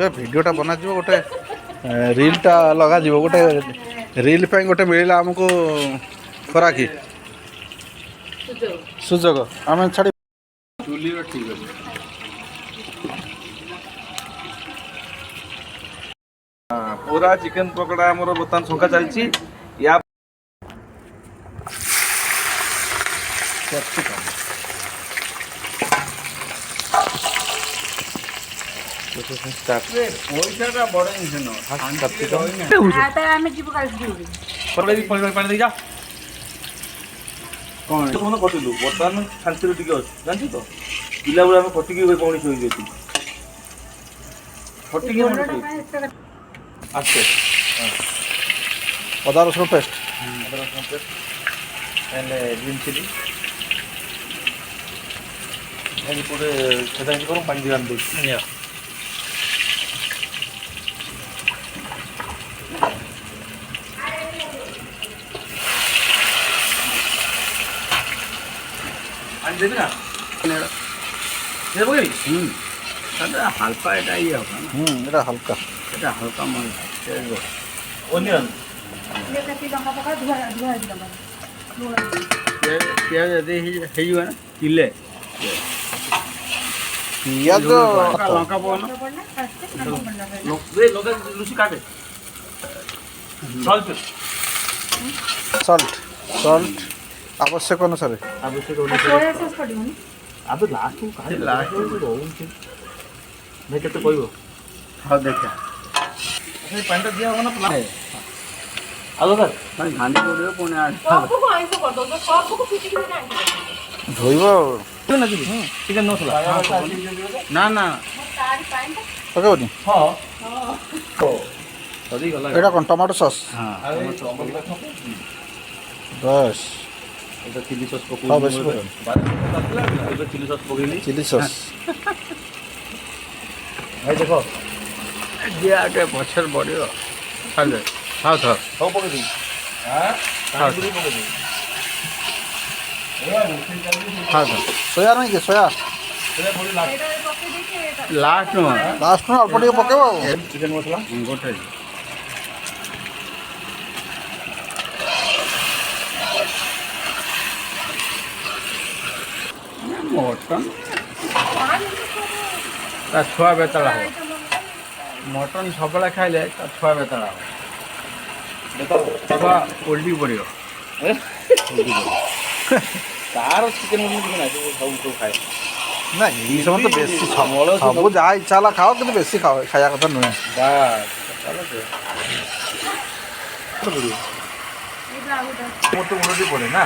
भिडियोटा बना गोटे रीलटा लगा गोटे रील गोटे मिलला आमको खोराकी सुजोग आम छाड़ी ठीक अच्छे पूरा चिकेन पकड़ा मोर बर्तमान शंका चलती या पैसा बड़ कौन खटिलु बर्तमान शांति जानती तो पिला बेला आम खटिक कौन शोची खटिक अदा रसुण पेस्ट ग्रीन चिली करूँ पानी दिवान दे पानी देवी ना हल्का ये हल्का हल्का मन ओनियन किले पियाज लंका पवन लुसी काटे सॉल्ट सॉल्ट सॉल्ट आवश्यक अनुसार आवश्यक अब लास्ट लास्ट भाई केते कहबो हाँ देखा पानी दिया होगा ना आलो सर हांडी पड़ो पुणे धोब चिकेन मसला ना ना पकाओनी हाँ एटा कौन टमाटो सॉस बस चिली सॉस पकड़ चिली सॉस पकड़ी चिली सॉस भाई देखो दिया पचर बढ़ो खाले हाँ सर सब पकड़ी हाँ सर सोया नहीं कि सोया लास्ट में अल्प टे पकेब चिकेन मसला गोटे मटन छुआ बेतला हो मटन सब खाइले छुआ बेतला हो छुआ ओल्डी पड़ो तार चिकेन सब खाए ना ये सब तो बेसी सब जहाँ इच्छा खाओ कि बेसी खाओ खाया कथा नुहे मोटे मुंडी पड़े ना